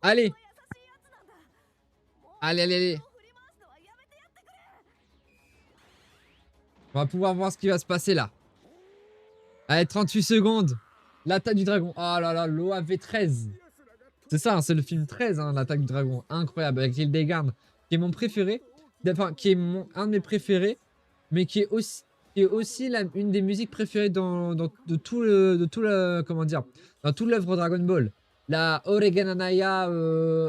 Allez. Allez, allez, allez. On va pouvoir voir ce qui va se passer là. Allez, 38 secondes. L'attaque du dragon. Oh là là, l'OAV 13. C'est ça, hein, c'est le film 13, hein, l'attaque du dragon. Incroyable, avec Hildegard, qui est mon préféré. Enfin, qui est un de mes préférés, mais qui est aussi une des musiques préférées de tout le, comment dire, dans tout l'œuvre Dragon Ball. La Oregananaya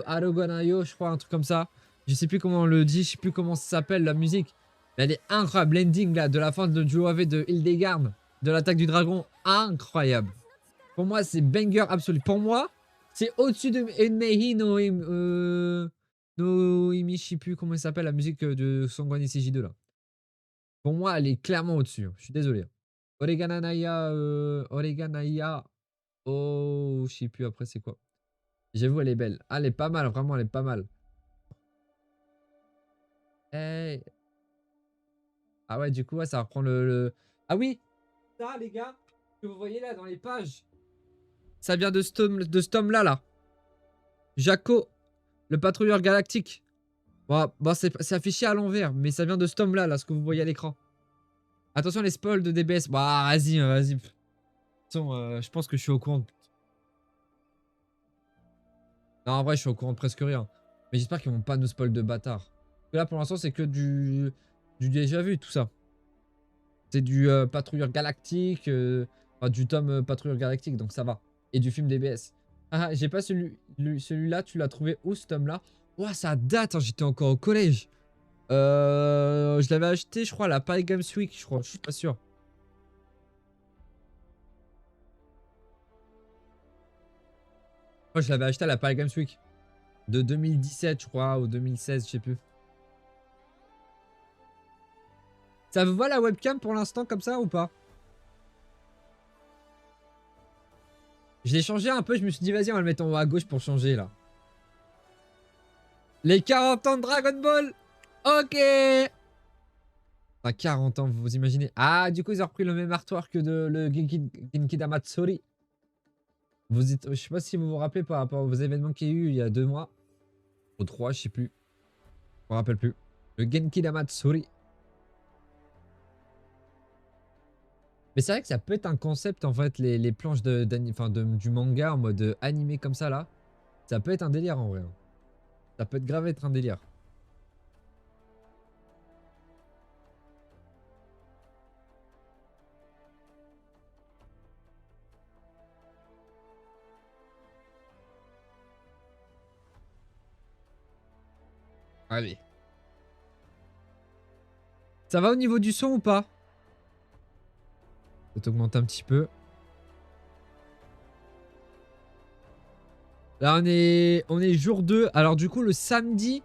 Aroganayo, je crois, un truc comme ça. Je sais plus comment on le dit, je sais plus comment ça s'appelle la musique. Mais elle est incroyable, l'ending là, de la fin du OAV de Hildegard, de l'attaque du dragon, incroyable. Pour moi, c'est banger absolu. Pour moi, c'est au-dessus de Enmehi no Imi, je sais plus comment il s'appelle, la musique de Songwan J2 là. Pour moi, elle est clairement au-dessus. Hein. Je suis désolé. Oregananaya, Oreganaya. Oh, je sais plus après c'est quoi. J'avoue, elle est belle. Ah, elle est pas mal, vraiment, elle est pas mal. Hey. Ah ouais, du coup, ouais, ça reprend Ah oui, ça, les gars, que vous voyez là dans les pages, ça vient de ce tome-là, là. Jaco, le patrouilleur galactique. Bon c'est affiché à l'envers, mais ça vient de ce tome-là, là, ce que vous voyez à l'écran. Attention les spoils de DBS. Bah, vas-y, vas-y. Attention, je pense que je suis au courant. Non, en vrai, je suis au courant de presque rien. Mais j'espère qu'ils vont pas nous spoil de bâtard. Parce que là, pour l'instant, c'est que du déjà vu, tout ça. C'est du patrouilleur galactique, enfin, du tome patrouilleur galactique, donc ça va. Et du film DBS. Ah, j'ai pas celui-là, tu l'as trouvé où, ce tome-là? Ouah, ça date, hein, j'étais encore au collège. Je l'avais acheté, je crois, à la Paris Games Week, je crois. Je suis pas sûr. Moi, je l'avais acheté à la Paris Games Week. De 2017, je crois, ou 2016, je sais plus. Ça vous va la webcam pour l'instant, comme ça, ou pas? Je l'ai changé un peu, je me suis dit, vas-y, on va le mettre en haut à gauche pour changer, là. Les 40 ans de Dragon Ball. Ok. Enfin, 40 ans, vous imaginez. Ah, du coup, ils ont repris le même artwork que de le Genki Damatsuri. Je sais pas si vous vous rappelez par rapport aux événements qu'il y a eu il y a 2 mois. Ou 3, je sais plus. Je me rappelle plus. Le Genki Damatsuri. Mais c'est vrai que ça peut être un concept, en fait, les planches du manga en mode animé comme ça, là. Ça peut être un délire, en vrai. Hein. Ça peut être grave être un délire. Allez. Ça va au niveau du son ou pas? Peut augmenter un petit peu. Là, on est jour 2. Alors, du coup, le samedi,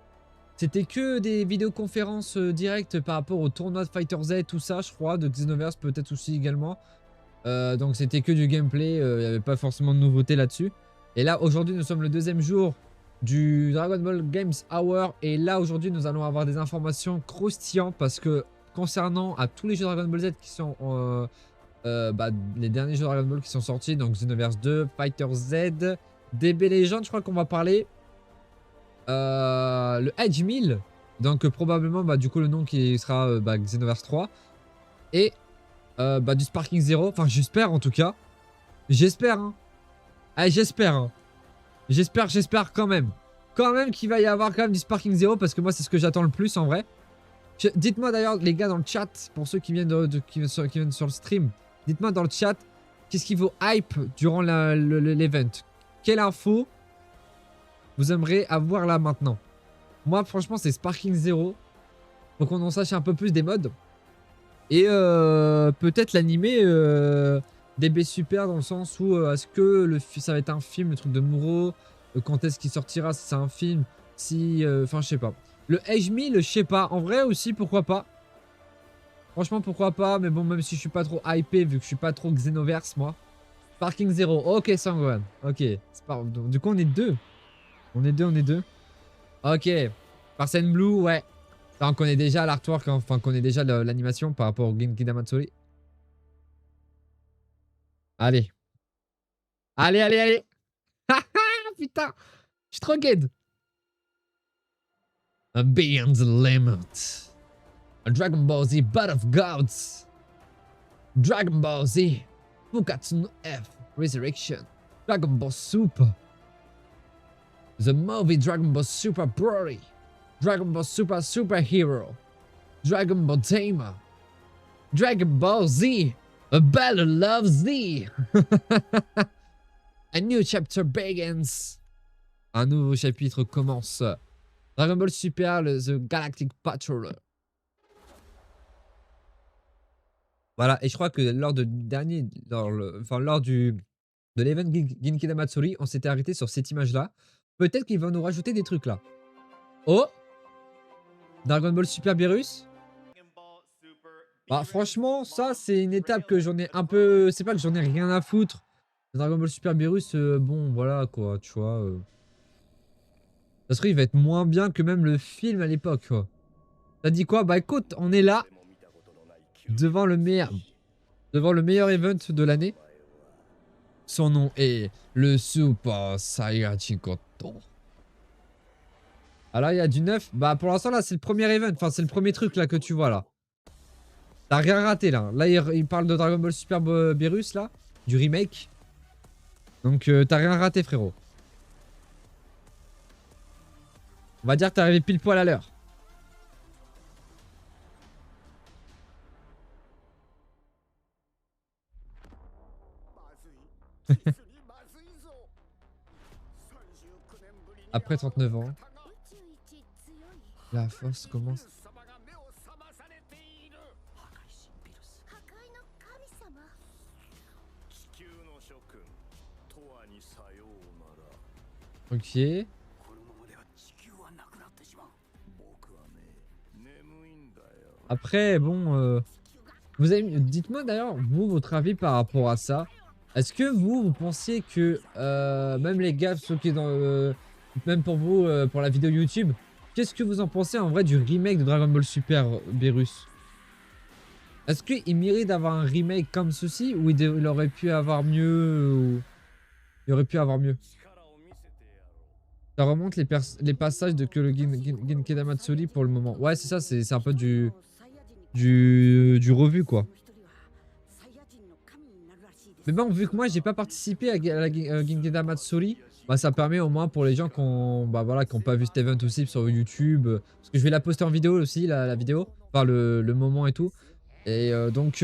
c'était que des vidéoconférences directes par rapport au tournoi de Fighter Z, tout ça, je crois, de Xenoverse peut-être aussi également. Donc, c'était que du gameplay. Il n'y avait pas forcément de nouveautés là-dessus. Et là, aujourd'hui, nous sommes le 2e jour du Dragon Ball Games Hour. Et là, aujourd'hui, nous allons avoir des informations croustillantes parce que concernant à tous les jeux Dragon Ball Z qui sont les derniers jeux Dragon Ball qui sont sortis, donc Xenoverse 2, Fighter Z, DB Legend, je crois qu'on va parler. Le Edge 1000, donc probablement du coup le nom qui sera Xenoverse 3. Et du Sparking Zero, enfin j'espère en tout cas. J'espère, hein. Allez, j'espère, hein. J'espère quand même. Quand même qu'il va y avoir quand même du Sparking Zero parce que moi c'est ce que j'attends le plus en vrai. Dites-moi d'ailleurs les gars dans le chat, pour ceux qui viennent, qui viennent sur le stream, dites-moi dans le chat qu'est-ce qui vous hype durant l'event. Quelle info vous aimeriez avoir là maintenant? Moi franchement c'est Sparking Zero. Faut qu'on en sache un peu plus des modes. Et peut-être l'animé DB Super dans le sens où est-ce que ça va être un film, le truc de Muro, quand est-ce qu'il sortira, si c'est un film, si... Enfin je sais pas. Le Age 1000, je sais pas. En vrai aussi, pourquoi pas. Franchement, pourquoi pas. Mais bon, même si je suis pas trop hypé, vu que je suis pas trop Xenoverse, moi. Sparking Zero. Ok, Sangwan. Ok. Donc, du coup, on est deux. On est deux. Ok. Parsen Blue, ouais. Ça, on connaît déjà l'artwork, hein. Enfin, on connaît déjà l'animation par rapport au Genki Damatsuri. Allez. Allez. Putain. Je suis trop gay. Beyond the limit. A Dragon Ball Z Battle of Gods. Dragon Ball Z Fukatsu no F Resurrection. Dragon Ball Super. The movie Dragon Ball Super Broly. Dragon Ball Super Superhero. Dragon Ball Daima. Dragon Ball Z. A Battle of Z. A new chapter begins. Un nouveau chapitre commence. Dragon Ball Super, The Galactic Patrol. Voilà, et je crois que lors de l'event Genkidama Matsuri, on s'était arrêté sur cette image-là. Peut-être qu'ils vont nous rajouter des trucs là. Oh, Dragon Ball Super Beerus. Bah franchement, ça c'est une étape que j'en ai un peu... C'est pas que j'en ai rien à foutre. Dragon Ball Super Beerus, bon voilà quoi, tu vois. Ça se trouve il va être moins bien que même le film à l'époque. T'as dit quoi? Bah écoute, on est là. Devant le meilleur event de l'année. Son nom est le Super Saiyajin Goto. Alors il y a du neuf. Bah pour l'instant là c'est le premier event. Enfin c'est le premier truc là que tu vois là. T'as rien raté là. Là il parle de Dragon Ball Super Beerus là. Du remake. Donc t'as rien raté frérot. On va dire que t'es arrivé pile poil à l'heure. Après 39 ans, la force commence. Ok. Après, bon, vous avez... dites-moi d'ailleurs, vous, votre avis par rapport à ça. Est-ce que vous pensiez que, même les gars, ceux qui dans, même pour vous, pour la vidéo YouTube, qu'est-ce que vous en pensez en vrai du remake de Dragon Ball Super Beerus? Est-ce qu'il mérite d'avoir un remake comme ceci ou il aurait pu avoir mieux ou... Il aurait pu avoir mieux. Ça remonte les passages de que le Genkidama Matsuri pour le moment. Ouais, c'est ça, c'est un peu du revu quoi. Mais bon, vu que moi j'ai pas participé à la Genkidama Matsuri, bah ça permet au moins pour les gens qui ont, bah voilà, qui ont pas vu cet event aussi sur YouTube, parce que je vais la poster en vidéo aussi, la vidéo, enfin le moment et tout. Et donc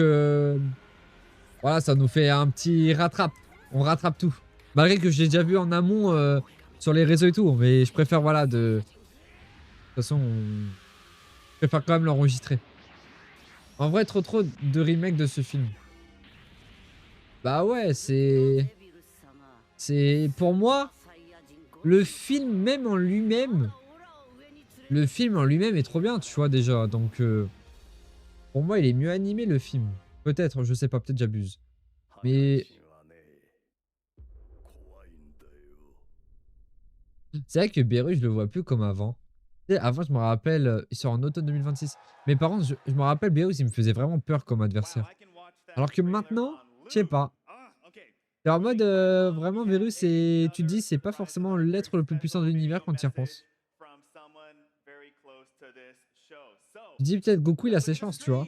voilà, ça nous fait un petit rattrape. On rattrape tout. Malgré que j'ai déjà vu en amont sur les réseaux et tout, mais je préfère voilà de toute façon, je préfère quand même l'enregistrer. En vrai, trop de remake de ce film. Bah ouais, c'est pour moi le film même en lui-même. Le film en lui-même est trop bien, tu vois déjà. Donc pour moi, il est mieux animé le film. Peut-être, je sais pas, peut-être j'abuse. Mais c'est vrai que Beerus, je le vois plus comme avant. Tu sais, avant, je me rappelle, il sort en automne 2026. Mais par contre, je me rappelle, Beerus, il me faisait vraiment peur comme adversaire. Alors que maintenant, je sais pas. T'es en mode, vraiment, Beerus, tu te dis, c'est pas forcément l'être le plus puissant de l'univers quand tu y repenses. Je dis peut-être Goku, il a ses chances, tu vois.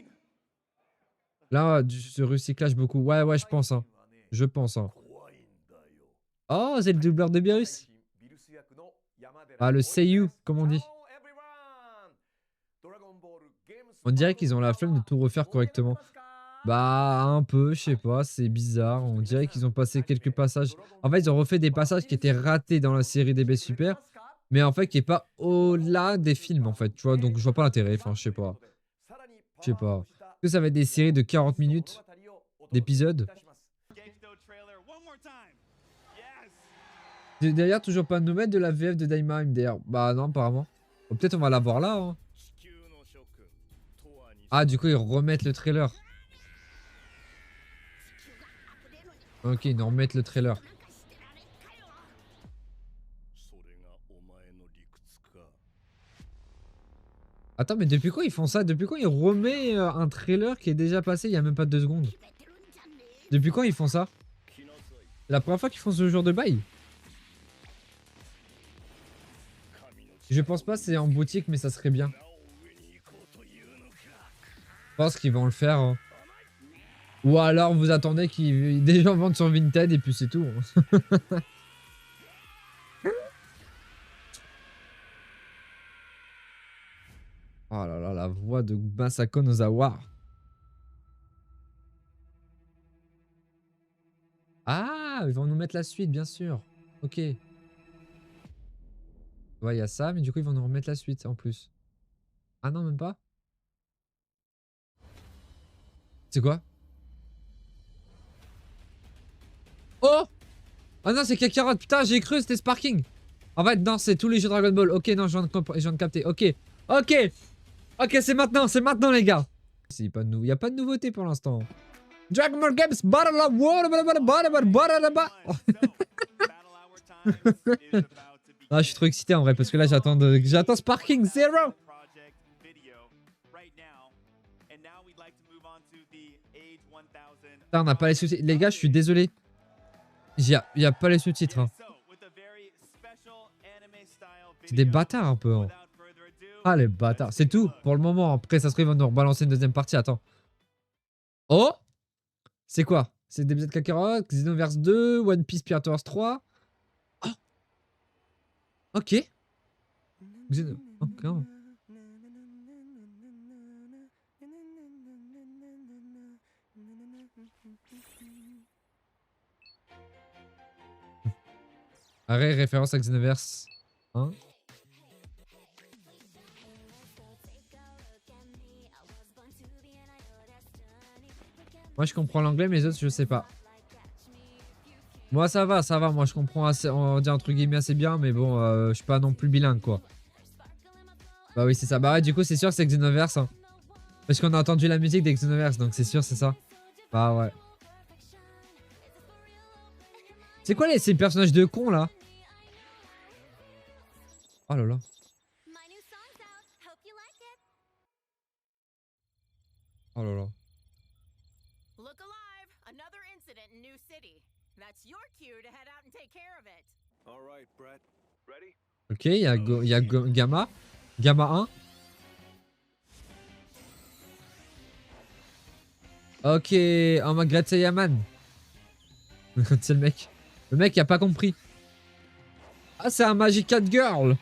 Là, du recyclage beaucoup. Ouais, ouais, je pense, hein. Je pense, hein. Oh, c'est le doubleur de Beerus. Ah, le Seiyu, comme on dit. On dirait qu'ils ont la flemme de tout refaire correctement. Bah, un peu, je sais pas, c'est bizarre. On dirait qu'ils ont passé quelques passages. En fait, ils ont refait des passages qui étaient ratés dans la série DB Super, mais en fait, qui est pas au-delà des films, en fait, tu vois. Donc, je vois pas l'intérêt. Enfin, je sais pas. Je sais pas. Est-ce que ça va être des séries de 40 minutes d'épisodes? D'ailleurs, toujours pas de nouvelles de la VF de Daima, d'ailleurs. Bah, non, apparemment. Bon, peut-être on va la voir là, hein. Ah, du coup, ils remettent le trailer. Ok, ils nous remettent le trailer. Attends, mais depuis quand ils font ça? Depuis quand ils remettent un trailer qui est déjà passé il y a même pas 2 secondes? Depuis quand ils font ça? C'est la première fois qu'ils font ce genre de bail? Je pense pas c'est en boutique, mais ça serait bien. Je pense qu'ils vont le faire. Hein. Ou alors vous attendez qu'ils des gens vendent sur Vinted et puis c'est tout. Hein. Oh là là, la voix de Masako Nozawa. Ah, ils vont nous mettre la suite, bien sûr. Ok. Ouais, il y a ça, mais du coup, ils vont nous remettre la suite en plus. Ah non, même pas. C'est quoi? Oh! Ah non, c'est Kakarot. Putain, j'ai cru c'était Sparking. En fait, non, c'est tous les jeux Dragon Ball. Ok, non, je viens de capter. Ok. Ok. Ok, c'est maintenant, les gars. Il n'y a pas de nouveauté pour l'instant. Dragon Ball Games Battle of Ah, je suis trop excité en vrai parce que là j'attends Sparking Zero. Putain, on n'a pas les sous-titres. Les gars, je suis désolé. Il y a pas les sous-titres. Hein. C'est des bâtards un peu. Hein. Ah, les bâtards. C'est tout pour le moment. Après, ça se trouve, ils vont nous rebalancer une deuxième partie. Attends. Oh! C'est quoi? C'est DBZ Kakarot, Xenoverse 2, One Piece Pirate Wars 3. Oh! Ok. Oh, carrément. Arrêt, référence à Xenoverse 1. Moi je comprends l'anglais, mais les autres je sais pas. Moi ça va. Moi je comprends assez, on va dire entre guillemets assez bien, mais bon, je suis pas non plus bilingue quoi. Bah oui, c'est ça. Bah ouais, du coup, c'est sûr c'est Xenoverse. Hein. Parce qu'on a entendu la musique des Xenoverse, donc c'est sûr c'est ça. Bah ouais. C'est quoi ces personnages de cons là? Oh là là. Oh là là. Ok, il y a Gamma. Gamma 1. Ok, en mode Great Saiyaman. C'est le mec. Le mec il a pas compris. Ah, c'est un Magic Cat Girl.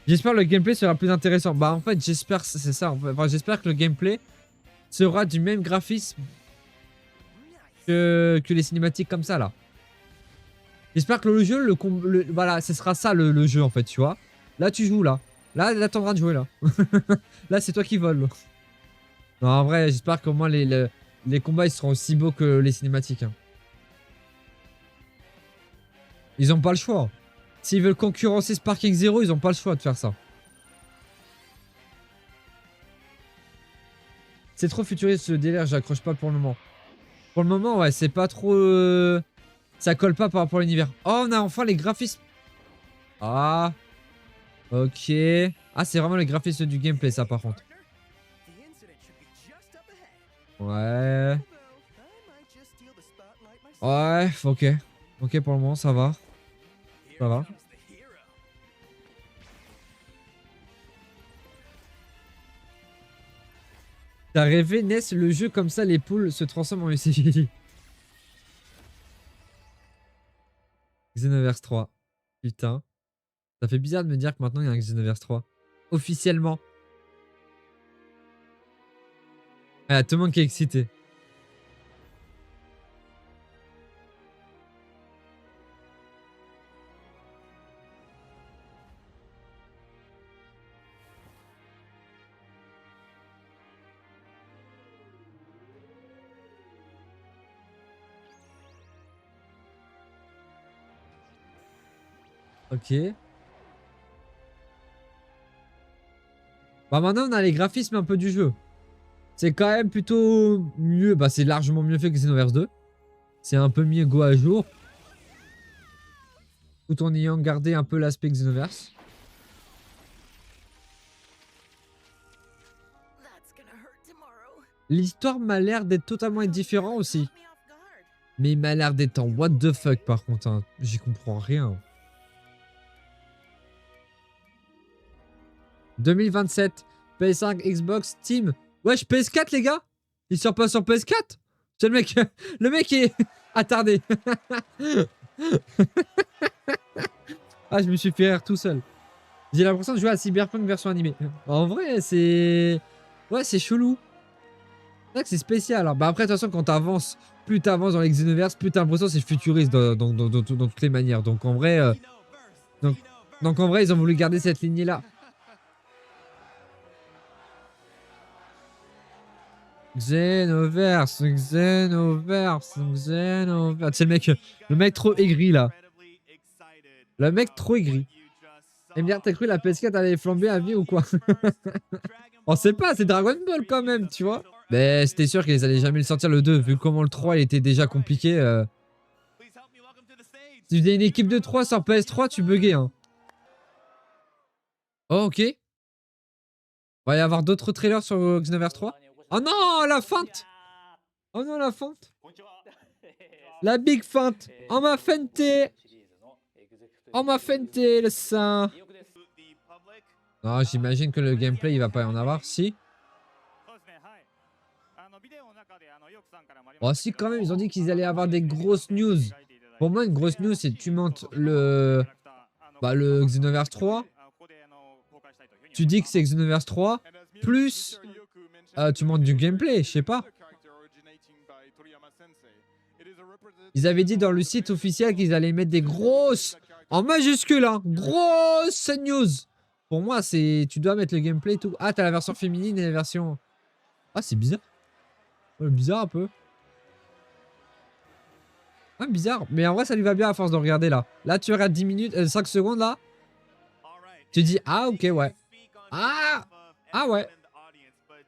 J'espère que le gameplay sera plus intéressant. Bah en fait, j'espère c'est ça. Enfin, j'espère que le gameplay sera du même graphisme que les cinématiques comme ça là. J'espère que le jeu, voilà, ce sera ça le jeu en fait, tu vois. Là tu joues là. Là t'es en train de jouer là. Là c'est toi qui voles. Non en vrai, j'espère qu'au moins les combats ils seront aussi beaux que les cinématiques. Hein. Ils ont pas le choix. S'ils veulent concurrencer Sparking Zero, ils ont pas le choix de faire ça. C'est trop futuriste ce délire, j'accroche pas pour le moment. Pour le moment, ouais, c'est pas trop... Ça colle pas par rapport à l'univers. Oh, on a enfin les graphismes. Ah. Ok. Ah, c'est vraiment les graphismes du gameplay, ça, par contre. Ouais. Ouais, ok. Ok, pour le moment, ça va. Ça va. T'as rêvé, Ness, le jeu comme ça, les poules se transforment en UCG. Xenoverse 3. Putain. Ça fait bizarre de me dire que maintenant il y a un Xenoverse 3. Officiellement. Ah, tout le monde qui est excité. Ok. Bah maintenant on a les graphismes un peu du jeu. C'est quand même plutôt mieux. Bah c'est largement mieux fait que Xenoverse 2. C'est un peu mieux go à jour. Tout en ayant gardé un peu l'aspect Xenoverse. L'histoire m'a l'air d'être totalement différente aussi. Mais il m'a l'air d'être en what the fuck par contre. Hein. J'y comprends rien. 2027. PS5, Xbox, Steam. Wesh, PS4, les gars. Il sort pas sur PS4. C'est le mec. Le mec est attardé. Ah, je me suis fait rire tout seul. J'ai l'impression de jouer à Cyberpunk version animée. En vrai, c'est... Ouais, c'est chelou. C'est vrai que c'est spécial. Alors, bah après, de toute façon, quand t'avances, plus t'avances dans les Xenoverse, plus t'as l'impression que c'est futuriste dans toutes les manières. Donc en vrai... Donc en vrai, ils ont voulu garder cette lignée-là. Xenoverse. C'est le mec trop aigri là. Le mec trop aigri. Et bien, t'as cru la PS4 allait flamber à vie ou quoi? On sait pas, c'est Dragon Ball quand même, tu vois. Mais c'était sûr qu'ils allaient jamais le sortir le 2, vu comment le 3 il était déjà compliqué. Si tu faisais une équipe de 3 sur PS3, tu buguais. Hein. Oh, ok. Va y avoir d'autres trailers sur Xenoverse 3. Oh non, la feinte. Oh non, la feinte. La big feinte. On m'a feinté. On m'a feinté, le sein. Non, j'imagine que le gameplay, il va pas y en avoir. Si. Oh, si, quand même, ils ont dit qu'ils allaient avoir des grosses news. Pour moi, une grosse news, c'est tu montes le Xenoverse 3. Tu dis que c'est Xenoverse 3. Plus, tu montes du gameplay, je sais pas. Ils avaient dit dans le site officiel qu'ils allaient mettre des grosses, en majuscule, hein, grosses news. Pour moi, c'est, tu dois mettre le gameplay et tout. Ah, t'as la version féminine et la version... Ah, c'est bizarre. Ouais, bizarre un peu. Ah, bizarre. Mais en vrai, ça lui va bien à force de regarder là. Là, tu regardes 10 minutes, 5 secondes là. Tu dis, ah, ok, ouais. Ah, ah ouais.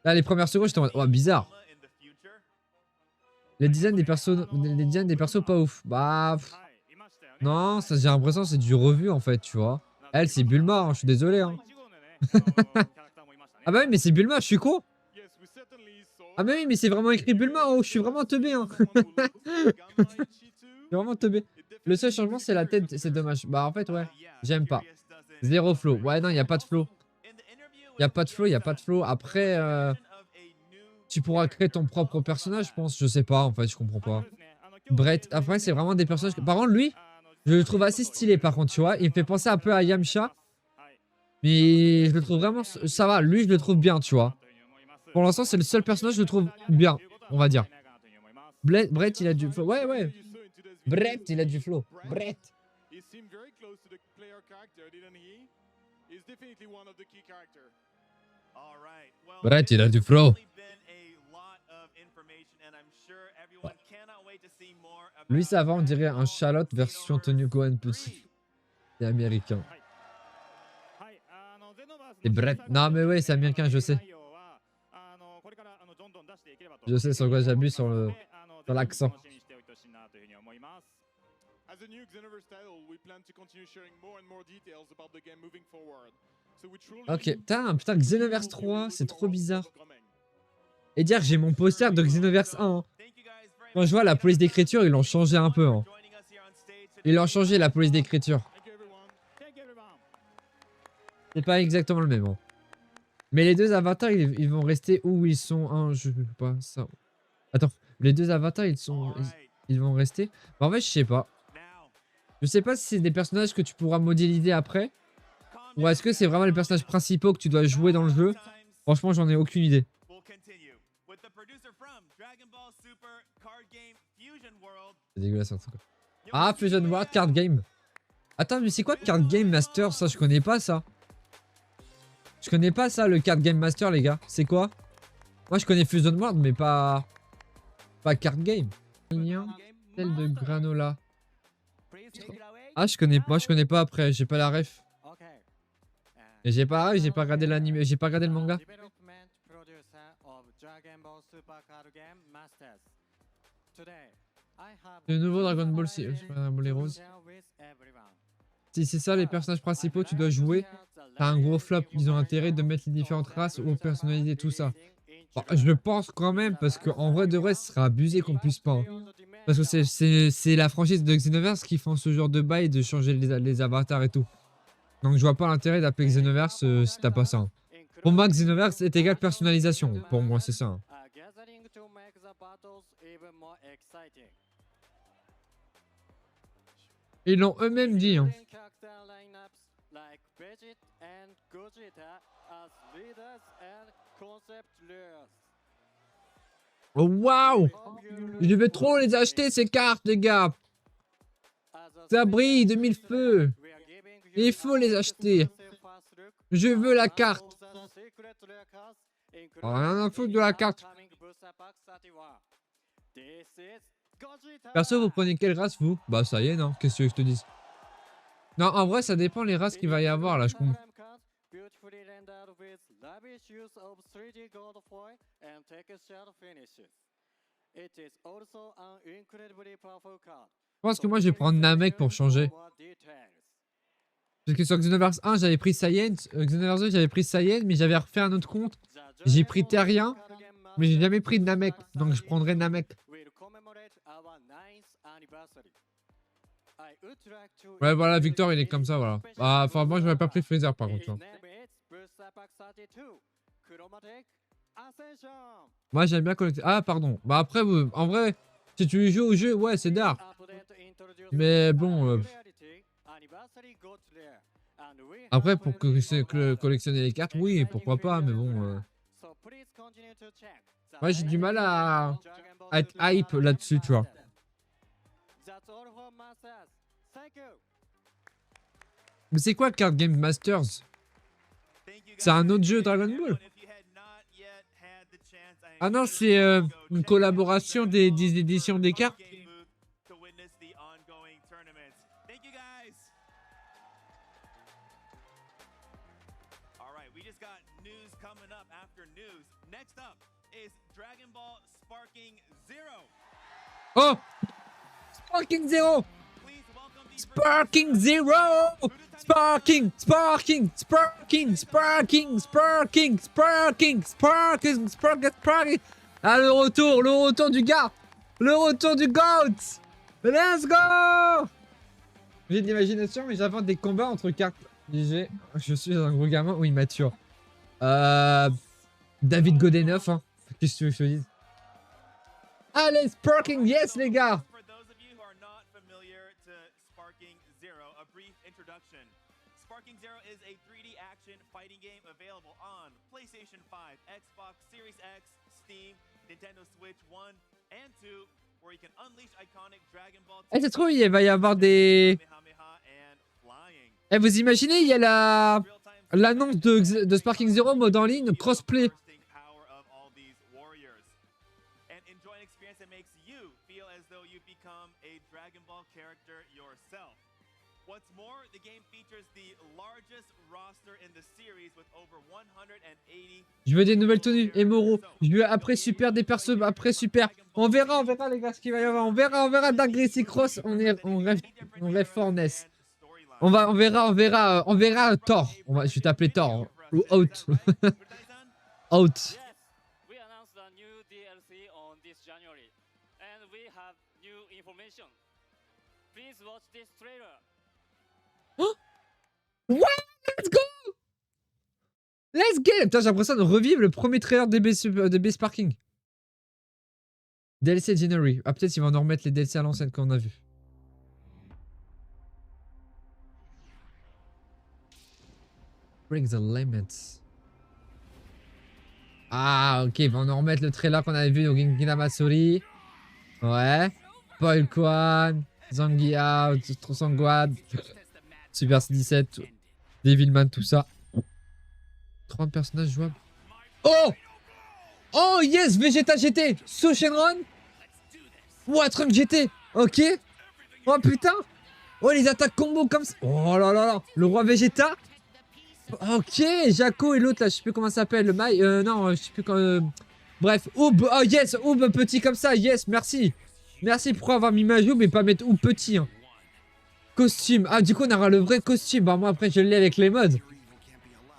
Là, les premières secondes, j'étais en mode, oh, bizarre. Les designs des persos, pas ouf. Bah, non, ça, j'ai l'impression que c'est du revu en fait, tu vois. Elle, c'est Bulma, hein, je suis désolé. Hein. Ah bah oui, mais c'est Bulma, je suis con. Ah bah oui, mais c'est vraiment écrit Bulma, oh, je suis vraiment teubé. Hein. Je suis vraiment teubé. Le seul changement, c'est la tête, c'est dommage. Bah en fait, ouais, j'aime pas. Zéro flow. Ouais, non, il n'y a pas de flow. Il n'y a pas de flow, il n'y a pas de flow. Après, tu pourras créer ton propre personnage, je pense. Je sais pas, en fait, je comprends pas. Brett, après, c'est vraiment des personnages... Par contre, lui, je le trouve assez stylé, par contre, tu vois. Il me fait penser un peu à Yamcha. Mais je le trouve vraiment... Ça va, lui, je le trouve bien, tu vois. Pour l'instant, c'est le seul personnage que je trouve bien, on va dire. Brett, il a du flow. Ouais, ouais. Brett, il a du flow. Brett. Brett, il a du flow. Ouais. Lui, ça va, on dirait un Charlotte version Tony Cohen petit. C'est américain. C'est Brett. Non, mais ouais, c'est américain, je sais. Je sais sur quoi j'abuse sur l'accent. Ok, putain, Xenoverse 3, c'est trop bizarre. Et dire que j'ai mon poster de Xenoverse 1. Hein. Quand je vois la police d'écriture, ils l'ont changé un peu. Hein. Ils l'ont changé la police d'écriture. C'est pas exactement le même. Hein. Mais les deux avatars, ils vont rester où ils sont. Hein, je sais pas ça. Attends, les deux avatars, ils vont rester. Bah, en fait, je sais pas. Je sais pas si c'est des personnages que tu pourras modéliser après. Ou est-ce que c'est vraiment les personnages principaux que tu dois jouer dans le jeu. Franchement, j'en ai aucune idée. C'est dégueulasse en tout cas. Ah, Fusion World Card Game. Attends, mais c'est quoi Card Game Master? Ça, je connais pas ça. Je connais pas ça, le Card Game Master, les gars. C'est quoi? Moi, je connais Fusion World, mais pas Card Game. Celle de Granola. Ah, je connais pas après. J'ai pas la ref. Et j'ai pas regardé l'anime, j'ai pas regardé le manga. Le nouveau Dragon Ball Heroes. Si c'est ça les personnages principaux, tu dois jouer. T'as un gros flop. Ils ont intérêt de mettre les différentes races ou personnaliser tout ça. Bon, je le pense quand même parce qu'en vrai de vrai, ce serait abusé qu'on puisse pas. Hein. Parce que c'est la franchise de Xenoverse qui font ce genre de bail de changer les avatars et tout. Donc je vois pas l'intérêt d'appeler Xenoverse si t'as pas ça. Hein. Pour moi, Xenoverse est égal personnalisation. Pour moi, c'est ça. Hein. Ils l'ont eux-mêmes dit. Hein. Oh waouh! Je veux trop les acheter ces cartes, les gars. Ça brille de mille feux. Il faut les acheter. Je veux la carte. Oh, rien à foutre de la carte. Perso, vous prenez quelle race, vous? Bah, ça y est, non? Qu'est-ce que je te dis? Non, en vrai, ça dépend les races qu'il va y avoir, là, je comprends. Je pense que moi, je vais prendre Namek pour changer. Parce que sur Xenoverse 1, j'avais pris Saiyan. Xenoverse 2, j'avais pris Saiyan, mais j'avais refait un autre compte. J'ai pris Terrien, mais j'ai jamais pris de Namek. Donc, je prendrai Namek. Ouais, voilà, Victor, il est comme ça, voilà. Bah, enfin, moi, je n'aurais pas pris Freezer, par contre. Moi, j'aime bien collecter. Ah, pardon. Bah, après, en vrai, si tu joues au jeu, ouais, c'est d'art. Mais bon... Après, pour collectionner les cartes, oui, pourquoi pas, mais bon... Moi, j'ai du mal à être hype là-dessus, tu vois. Mais c'est quoi Card Game Masters? C'est un autre jeu Dragon Ball? Ah non, c'est une collaboration des éditions des cartes. Oh! Sparking Zero! Sparking Zero! Sparking! Sparking! Sparking! Sparking! Sparking! Sparking! Sparking! Sparking! Ah, le retour du gars! Le retour du GOAT! Let's go! J'ai de l'imagination, mais j'invente des combats entre cartes. Je suis un gros gamin, oui, mature. David Godenov, hein. Qu'est-ce que tu veux que je te dise? Allez, Sparking, yes, les gars! Sparking Zero is a 3D action fighting game available on PlayStation 5, Xbox Series X, Steam, Nintendo Switch 1 and 2, where you can unleash iconic Dragon Ball. Eh, c'est trop, il va y avoir des... Eh, vous imaginez, il y a l'annonce de Sparking Zero mode en ligne, crossplay. Je veux des nouvelles tenues, Emoro. Je veux après super des persos, après super. On verra les gars ce qu'il va y avoir. On verra Dark Cross. On rêve fort Ness. On verra Thor. Je vais t'appeler Thor ou Out. Out. Oh! What? Let's go! Let's get! Putain, j'ai l'impression de revivre le premier trailer de Sparking. DLC January. Ah, peut-être qu'ils vont en remettre les DLC à l'ancienne qu'on a vu. Break the limits. Ah, ok, ils vont en remettre le trailer qu'on avait vu au Gingina Matsuri. Ouais. Paul Kwan, Zangia, Sangwad, Super 17, Devilman, tout ça. 30 personnages jouables. Oh! Oh yes, Vegeta GT, So Shenron. Ouah, Trunk GT, ok. Oh putain. Oh, les attaques combo comme ça. Oh là là là, le roi Vegeta. Ok, Jaco et l'autre là, je sais plus comment ça s'appelle, le Mai. Non, je sais plus quand. Bref, Oub, oh yes, Oub petit comme ça, yes, merci. Merci pour avoir mis Majou, mais pas mettre Oub petit. Hein. Costume, ah du coup on aura le vrai costume. Bah moi après je l'ai avec les mods.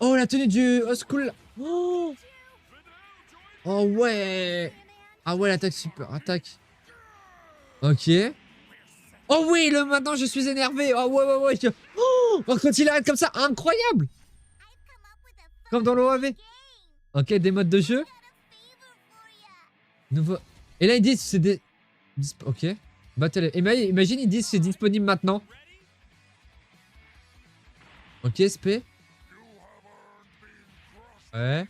Oh la tenue du school. Oh. Oh ouais. Ah ouais, l'attaque super, attaque. Ok. Oh oui, maintenant je suis énervé. Oh ouais. Oh, quand il arrête comme ça, incroyable. Comme dans l'OAV. Ok, des modes de jeu. Nouveau. Et là, ils disent c'est des... Ok. Battle. Imagine, ils disent c'est disponible maintenant. Ok, SP. Ouais.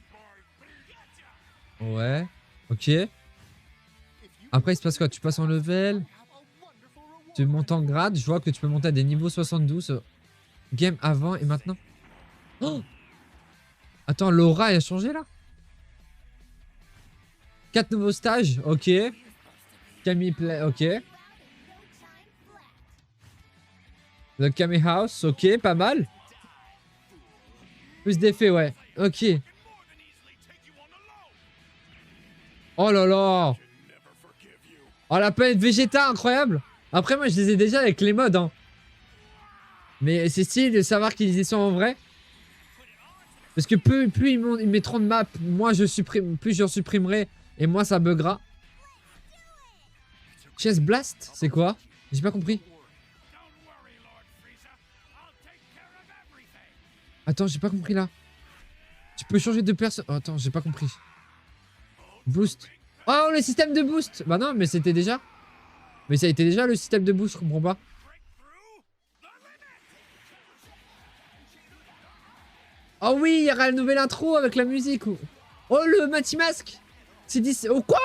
Ouais. Ok. Après, il se passe quoi? Tu passes en level. Tu montes en grade. Je vois que tu peux monter à des niveaux 72. Game avant et maintenant. Oh, attends, l'aura a changé là? 4 nouveaux stages. Ok. Camille Play. Ok. The Camille House. Ok, pas mal. Plus d'effets, ouais. Ok. Oh là là. Oh, la planète Vegeta, incroyable. Après, moi, je les ai déjà avec les mods. Hein. Mais c'est stylé de savoir qu'ils y sont en vrai. Parce que plus ils mettront de maps, moins je supprime, plus je supprimerai et moins ça buggera. Chess Blast, c'est quoi? J'ai pas compris. Attends, j'ai pas compris là. Tu peux changer de personne. Oh, attends, j'ai pas compris. Boost. Oh, le système de boost. Bah non, mais c'était déjà. Mais ça a été déjà le système de boost, je comprends pas. Oh oui, il y aura la nouvelle intro avec la musique. Oh, le Matimasque. C'est 10... Oh quoi?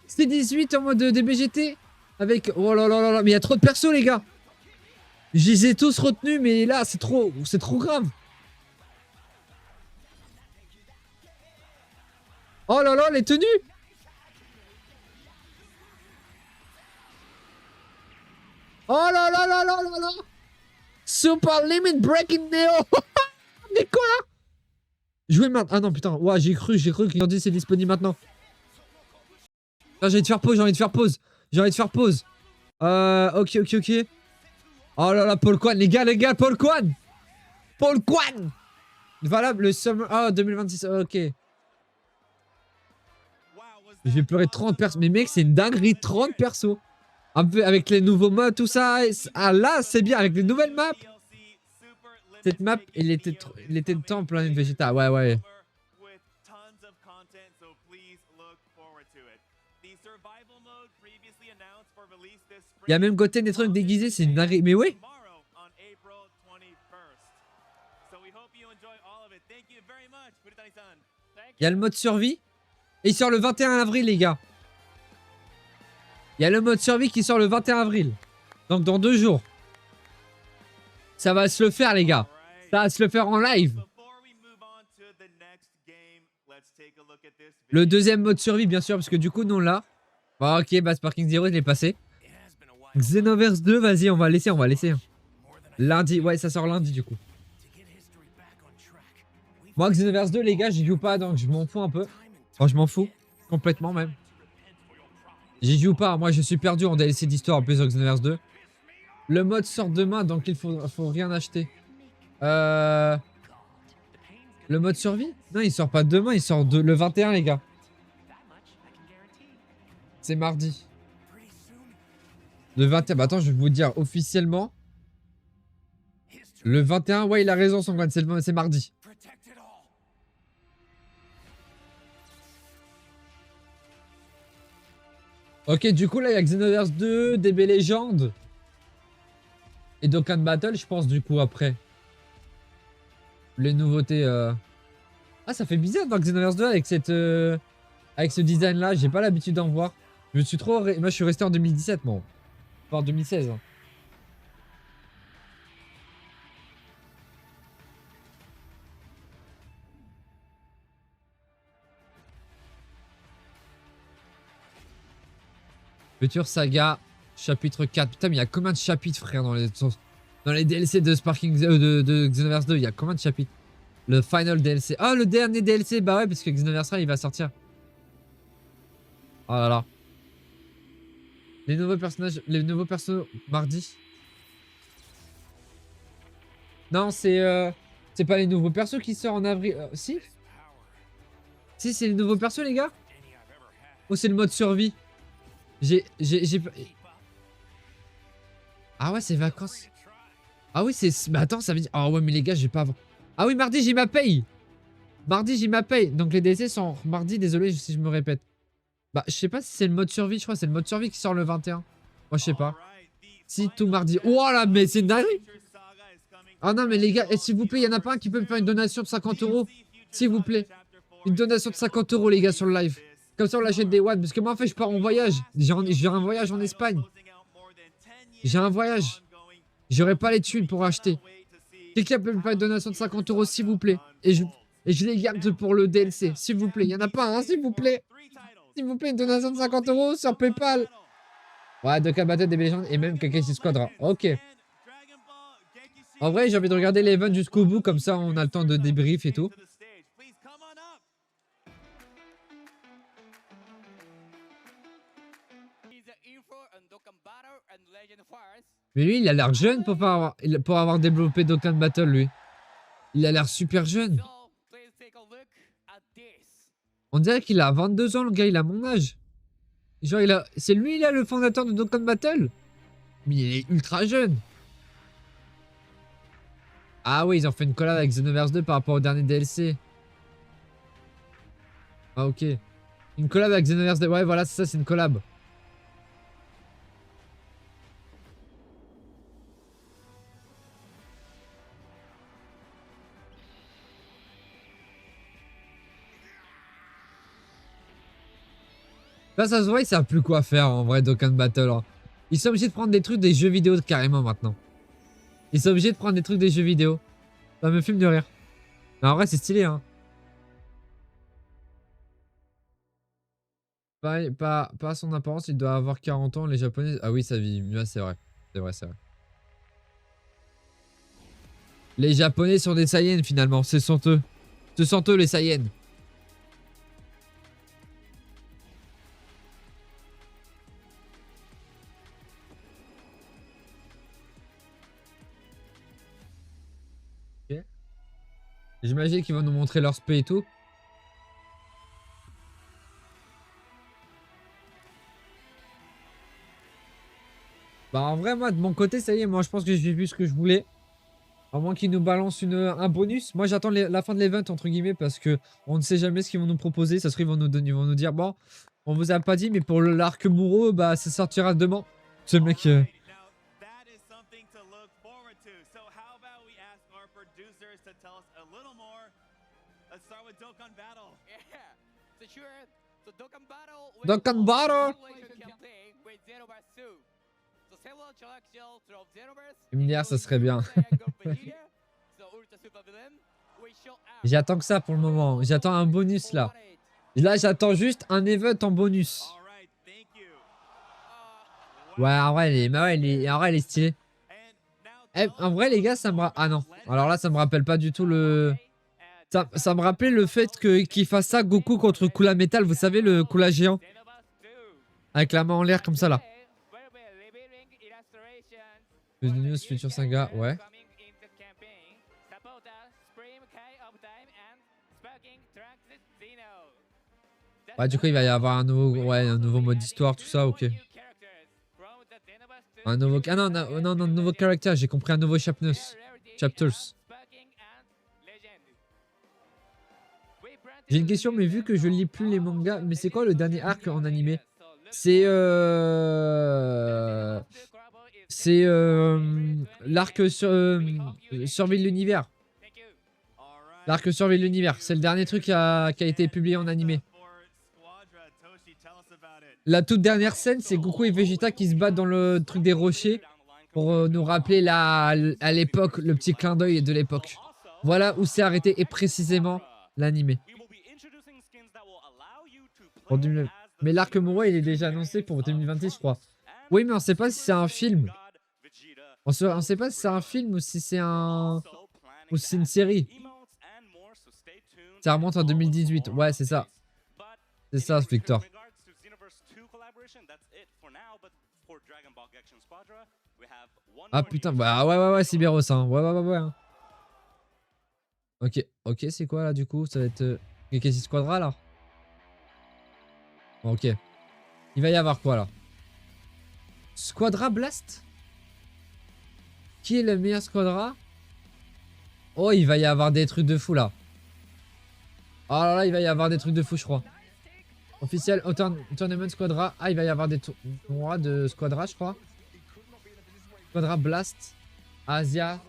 C'est 18 en mode DBGT. Avec... Oh là là là là. Mais il y a trop de persos, les gars. Je les ai tous retenus, mais là, c'est trop grave. Oh là là, les tenues. Oh là là là là là là. Super Limit Breaking Neo. Mais quoi? Jouer maintenant. Ah non, putain. Ouais, j'ai cru qu'ils ont dit c'est disponible maintenant. J'ai envie de faire pause, Ok. Oh là là, Paul Kwan, les gars, Paul Kwan. Valable le Summer... Oh, 2026, ok. Je vais pleurer 30 persos. Mais mec, c'est une dinguerie, 30 persos. Un peu avec les nouveaux modes, tout ça. Ah là, c'est bien, avec les nouvelles maps. Cette map, il était de temps plein de Vegeta. Ouais. Il y a même côté des trucs déguisés, c'est une dinguerie. Mais ouais. Il y a le mode survie. Et il sort le 21 avril, les gars. Il y a le mode survie qui sort le 21 avril. Donc dans 2 jours. Ça va se le faire, les gars. Ça va se le faire en live. Le deuxième mode survie, bien sûr, parce que du coup, non, là. Bon, ok, bah, Sparking Zero, il est passé. Xenoverse 2, vas-y, on va laisser. Lundi, ouais, ça sort lundi, du coup. Moi, Xenoverse 2, les gars, j'y joue pas, donc je m'en fous un peu. Enfin, je m'en fous. Complètement, même. J'y joue pas. Moi, je suis perdu en DLC d'histoire, en plus, dans Xenoverse 2. Le mode sort demain, donc il faut rien acheter. Le mode survie? Non, il sort pas demain, il sort le 21, les gars. C'est mardi. Le 21, bah attends, je vais vous dire officiellement. Le 21, ouais, il a raison, Songwan, c'est mardi. Ok, du coup, là, il y a Xenoverse 2, DB Legend. Et Dokkan Battle, je pense, du coup, après. Les nouveautés. Ah, ça fait bizarre dans Xenoverse 2 avec avec ce design-là. J'ai pas l'habitude d'en voir. Je suis trop... Moi, je suis resté en 2017, moi. Enfin, en 2016. Hein. Future Saga, chapitre 4. Putain, mais il y a combien de chapitres, frère, dans les DLC de Sparking... de Xenoverse 2, il y a combien de chapitres? Le final DLC. Ah, le dernier DLC, bah ouais, parce que Xenoverse 1, il va sortir. Oh là là. Les nouveaux personnages, mardi. Non, c'est pas les nouveaux persos qui sortent en avril. Si? Si, c'est les nouveaux persos, les gars? Ou c'est le mode survie? J'ai... Ah ouais, c'est vacances. Ah oui, c'est... Mais attends, ça veut dire... Ah ouais, mais les gars, j'ai pas... Ah oui, mardi, j'ai ma paye. Mardi, j'ai ma paye. Donc les DLC sont mardi, désolé si je me répète. Bah, je sais pas si c'est le mode survie, je crois que c'est le mode survie qui sort le 21. Moi, je sais pas. Si, tout mardi. Oh là, mais c'est une dinguerie. Ah non, mais les gars, s'il vous plaît, il y en a pas un qui peut me faire une donation de 50 €. S'il vous plaît. Une donation de 50 € les gars, sur le live. Comme ça, on l'achète des One. Parce que moi, en fait, je pars en voyage. J'ai un voyage en Espagne. J'ai un voyage. J'aurai pas les thunes pour acheter. Quelqu'un peut me faire une donation de 50 € s'il vous plaît. Et je les garde pour le DLC. S'il vous plaît. Il y en a pas un, s'il vous plaît. S'il vous plaît, une donation de 50 € sur PayPal. Ouais, Dokkan Battle des légendes et même Kakashi Squadra. Ok. En vrai, j'ai envie de regarder l'event jusqu'au bout. Comme ça, on a le temps de débrief et tout. Mais lui, il a l'air jeune pour avoir développé Dokkan Battle, lui. Il a l'air super jeune. On dirait qu'il a 22 ans, le gars, il a mon âge. Genre, c'est lui, là, le fondateur de Dokkan Battle. Mais il est ultra jeune. Ah oui, ils ont fait une collab avec Xenoverse 2 par rapport au dernier DLC. Ah ok. Une collab avec Xenoverse 2. Ouais, voilà, c'est ça, c'est une collab. Là, ça se voit, ils savent plus quoi faire en vrai, Dokkan Battle. Hein. Ils sont obligés de prendre des trucs des jeux vidéo carrément maintenant. Ils sont obligés de prendre des trucs des jeux vidéo. Ça me filme de rire. Mais en vrai, c'est stylé, hein. Pas à son apparence, il doit avoir 40 ans, les japonais. Ah oui, ça vit. Ouais, c'est vrai. C'est vrai, c'est vrai. Les japonais sont des Saiyans finalement, ce sont eux. Ce sont eux les Saiyans. Ok. J'imagine qu'ils vont nous montrer leur spé et tout. Bah en vrai, moi de mon côté, ça y est, moi je pense que j'ai vu ce que je voulais. À moins qu'ils nous balancent un bonus. Moi j'attends la fin de l'event entre guillemets parce que on ne sait jamais ce qu'ils vont nous proposer. Ça se trouve ils vont nous dire bon, on vous a pas dit mais pour l'arc Muro, bah ça sortira demain. Ce mec... Dokkan Battle. Lumière, ça serait bien. J'attends que ça pour le moment. J'attends un bonus là. Là, j'attends juste un event en bonus. Ouais, en vrai, elle est stylée. Eh, en vrai, les gars, ça me... Ah non. Alors là, ça me rappelle pas du tout le... Ça me rappelait le fait qu'il fasse ça Goku contre Kula Metal. Vous savez, le Kula géant. Avec la main en l'air comme ça là. News Future Saga, ouais. Ouais, du coup, il va y avoir un nouveau mode d'histoire, tout ça, ok. Un nouveau... Ah non, non, nouveau caractère, j'ai compris, un nouveau chapters. J'ai une question, mais vu que je lis plus les mangas, mais c'est quoi le dernier arc en animé? C'est l'arc survie de l'univers. L'arc survie de l'univers, c'est le dernier truc qui a été publié en animé. La toute dernière scène, c'est Goku et Vegeta qui se battent dans le truc des rochers pour nous rappeler à l'époque, le petit clin d'œil de l'époque. Voilà où s'est arrêté et précisément l'animé. Mais l'arc Moro, il est déjà annoncé pour 2026, je crois. Oui, mais on sait pas si c'est un film. On sait pas si c'est un film ou si c'est ou si c'est une série. Ça remonte en 2018. Ouais, c'est ça. C'est ça, Victor. Ah putain, bah ouais, Cyberos, hein. Ouais. Hein. Ok, c'est quoi là du coup? Ça va être Kakashi Squadra là? Ok. Il va y avoir quoi là? Squadra Blast? Qui est le meilleur squadra? Oh, il va y avoir des trucs de fou là. Oh là là, il va y avoir des trucs de fou, je crois. Officiel Tournament Squadra. Ah, il va y avoir des tournois de Squadra, je crois. Squadra Blast. Asia.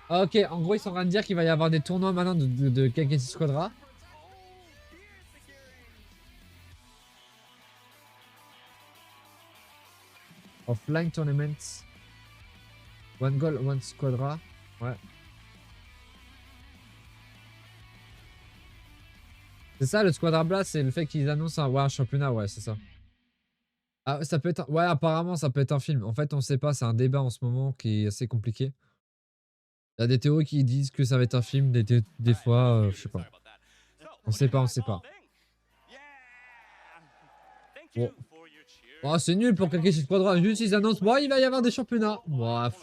Ok, en gros, ils sont en train de dire qu'il va y avoir des tournois maintenant de KKC Squadra. Offline Tournaments. One goal, one Squadra. Ouais. C'est ça le Squadra Blast, c'est le fait qu'ils annoncent un championnat, ouais, c'est ça. Ah, ça peut être. Ouais, apparemment, ça peut être un film. En fait, on sait pas, c'est un débat en ce moment qui est assez compliqué. Il y a des théories qui disent que ça va être un film, des fois, je sais pas. On sait pas, on sait pas. Bon. Oh, c'est nul pour quelqu'un qui se Squadra. Juste, ils annoncent, bon, il va y avoir des championnats. Bref.